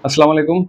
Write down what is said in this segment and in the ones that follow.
अस्सलाम वालेकुम।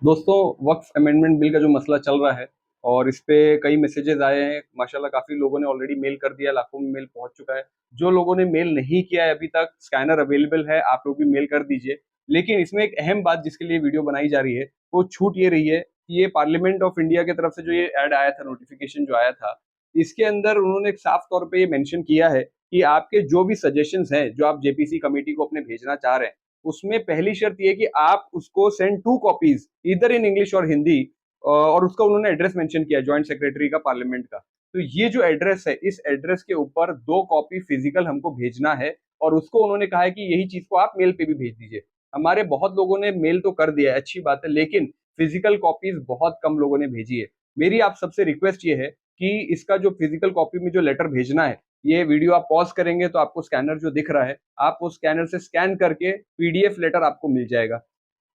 दोस्तों, वक्फ अमेंडमेंट बिल का जो मसला चल रहा है और इस पे कई मैसेजेस आए हैं। माशाल्लाह काफ़ी लोगों ने ऑलरेडी मेल कर दिया, लाखों में मेल पहुँच चुका है। जो लोगों ने मेल नहीं किया है अभी तक, स्कैनर अवेलेबल है, आप लोग भी मेल कर दीजिए। लेकिन इसमें एक अहम बात जिसके लिए वीडियो बनाई जा रही है, वो छूट ये रही है कि ये पार्लियामेंट ऑफ इंडिया की तरफ से जो ये ऐड आया था, नोटिफ़िकेशन जो आया था, इसके अंदर उन्होंने एक साफ तौर पे ये मेंशन किया है कि आपके जो भी सजेशंस हैं, जो आप जेपीसी कमिटी को अपने भेजना चाह रहे हैं, उसमें पहली शर्त ये है कि आप उसको send 2 copies either in English और हिंदी, और उसका उन्होंने एड्रेस मेंशन किया है जॉइंट सेक्रेटरी का पार्लियामेंट का। तो ये जो एड्रेस है, इस एड्रेस के ऊपर 2 कॉपी फिजिकल हमको भेजना है और उसको उन्होंने कहा है कि यही चीज़ को आप मेल पे भी भेज दीजिए। हमारे बहुत लोगों ने मेल तो कर दिया है, अच्छी बात है, लेकिन फिजिकल कॉपीज़ बहुत कम लोगों ने भेजी है। मेरी आप सबसे रिक्वेस्ट ये है कि इसका जो फिजिकल कॉपी में जो लेटर भेजना है, ये वीडियो आप पॉज़ करेंगे तो आपको स्कैनर जो दिख रहा है, आप उस स्कैनर से स्कैन करके पीडीएफ लेटर आपको मिल जाएगा।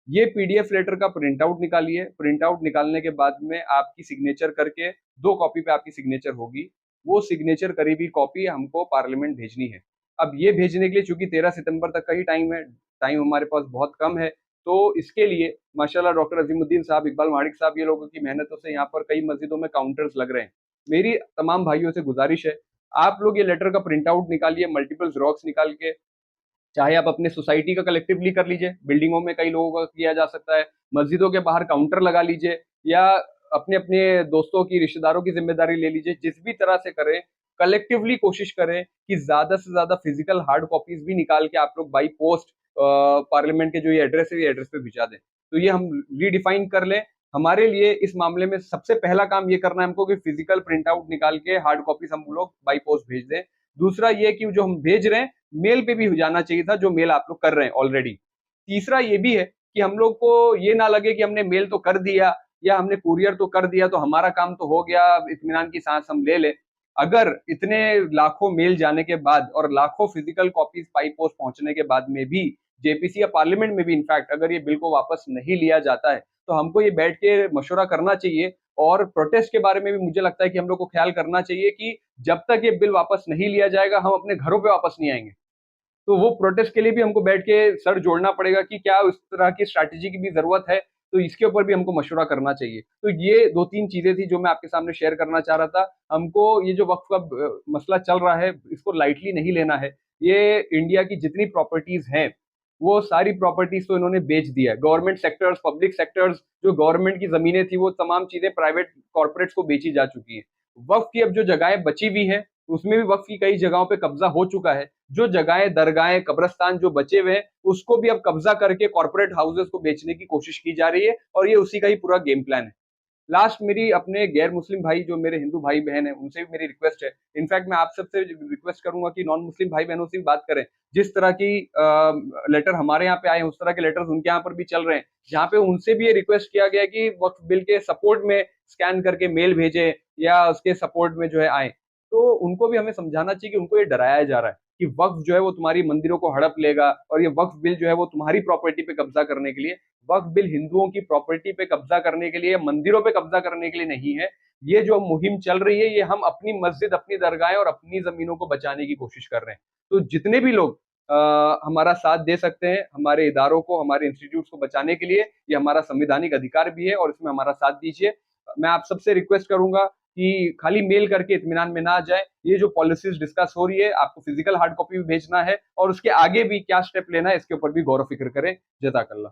ये पीडीएफ लेटर का प्रिंट आउट निकालिए, प्रिंट आउट निकालने के बाद में आपकी सिग्नेचर करके 2 कॉपी पे आपकी सिग्नेचर होगी। वो सिग्नेचर करी हुई कॉपी हमको पार्लियामेंट भेजनी है। अब ये भेजने के लिए चूँकि 13 सितंबर तक का ही टाइम है, टाइम हमारे पास बहुत कम है, तो इसके लिए माशाल्लाह डॉक्टर अज़ीमुद्दीन साहब, इकबाल माणिक साहब, ये लोगों की मेहनतों से यहाँ पर कई मस्जिदों में काउंटर्स लग रहे हैं। मेरी तमाम भाइयों से गुज़ारिश है, आप लोग ये लेटर का प्रिंट आउट निकालिए, मल्टीपल ज़ेरॉक्स निकाल के, चाहे आप अपने सोसाइटी का कलेक्टिवली कर लीजिए, बिल्डिंगों में कई लोगों का किया जा सकता है, मस्जिदों के बाहर काउंटर लगा लीजिए या अपने-अपने दोस्तों की, रिश्तेदारों की ज़िम्मेदारी ले लीजिए, जिस भी तरह से करें, कलेक्टिवली कोशिश करें कि ज़्यादा से ज़्यादा फिज़िकल हार्ड कॉपीज़ भी निकाल के आप लोग बाय पोस्ट पार्लियामेंट के जो ये एड्रेस है, ये एड्रेस पे भिजा दें। तो ये हम रीडिफाइन कर लें, हमारे लिए इस मामले में सबसे पहला काम ये करना है हमको कि फिज़िकल प्रिंट आउट निकाल के हार्ड कॉपीज़ हम लोग बाय पोस्ट भेज दें। दूसरा ये कि जो हम भेज रहे हैं, मेल पे भी हो जाना चाहिए था, जो मेल आप लोग कर रहे हैं ऑलरेडी। तीसरा ये भी है कि हम लोग को ये ना लगे कि हमने मेल तो कर दिया या हमने कुरियर तो कर दिया, तो हमारा काम तो हो गया, अब इत्मीनान की सांस हम ले लें। अगर इतने लाखों मेल जाने के बाद और लाखों फिजिकल कॉपीज़ बाई पोस्ट पहुँचने के बाद में भी, जेपीसी या पार्लियामेंट में भी इनफैक्ट अगर ये बिल को वापस नहीं लिया जाता है, तो हमको ये बैठ के मशवरा करना चाहिए और प्रोटेस्ट के बारे में भी मुझे लगता है कि हम लोग को ख्याल करना चाहिए कि जब तक ये बिल वापस नहीं लिया जाएगा, हम अपने घरों पे वापस नहीं आएँगे। तो वो प्रोटेस्ट के लिए भी हमको बैठ के सर जोड़ना पड़ेगा कि क्या उस तरह की स्ट्रैटेजी की भी ज़रूरत है, तो इसके ऊपर भी हमको मशवरा करना चाहिए। तो ये 2-3 चीज़ें थी जो मैं आपके सामने शेयर करना चाह रहा था। हमको ये जो वक़्फ़ का मसला चल रहा है, इसको लाइटली नहीं लेना है। ये इंडिया की जितनी प्रॉपर्टीज़ हैं, वो सारी प्रॉपर्टीज़ तो इन्होंने बेच दिया है। गवर्नमेंट सेक्टर्स, पब्लिक सेक्टर्स, जो गवर्नमेंट की ज़मीनें थी, वो तमाम चीज़ें प्राइवेट कॉर्पोरेट्स को बेची जा चुकी हैं। वक़्फ़ की अब जो जगहें बची हुई हैं, उसमें भी वक़्फ़ की कई जगहों पे कब्ज़ा हो चुका है। जो जगहें, दरगाहें, कब्रिस्तान जो बचे हुए हैं, उसको भी अब कब्ज़ा करके कॉर्पोरेट हाउसेज़ को बेचने की कोशिश की जा रही है और ये उसी का ही पूरा गेम प्लान है। लास्ट मेरी अपने गैर मुस्लिम भाई जो मेरे हिंदू भाई-बहन हैं, उनसे भी मेरी रिक्वेस्ट है। इनफैक्ट मैं आप सबसे रिक्वेस्ट करूँगा कि नॉन मुस्लिम भाई-बहनों से भी बात करें। जिस तरह की लेटर हमारे यहाँ पे आए हैं, उस तरह के लेटर्स उनके यहाँ पर भी चल रहे हैं। जहाँ पे उनसे भी ये रिक्वेस्ट किया गया है कि वक़्फ़ बिल के सपोर्ट में स्कैन करके मेल भेजें या उसके सपोर्ट में जो है आएँ। तो उनको भी हमें समझाना चाहिए कि उनको ये डराया जा रहा है कि वक़्फ़ जो है वो तुम्हारी मंदिरों को हड़प लेगा और ये वक़्फ़ बिल जो है वो तुम्हारी प्रॉपर्टी पे कब्ज़ा करने के लिए, वक्फ बिल हिंदुओं की प्रॉपर्टी पे कब्जा करने के लिए, मंदिरों पे कब्जा करने के लिए नहीं है। ये जो मुहिम चल रही है, ये हम अपनी मस्जिद, अपनी दरगाहें और अपनी ज़मीनों को बचाने की कोशिश कर रहे हैं। तो जितने भी लोग हमारा साथ दे सकते हैं, हमारे इदारों को, हमारे इंस्टीट्यूट्स को बचाने के लिए, ये हमारा संवैधानिक अधिकार भी है और इसमें हमारा साथ दीजिए। मैं आप सबसे रिक्वेस्ट करूँगा कि खाली मेल करके इत्मीनान में ना आ जाएँ। ये जो पॉलिसीज़ डिस्कस हो रही है, आपको फिज़िकल हार्ड कॉपी भी भेजना है और उसके आगे भी क्या स्टेप लेना है, इसके ऊपर भी गौर-व-फ़िक्र करें। जज़ाकल्लाह।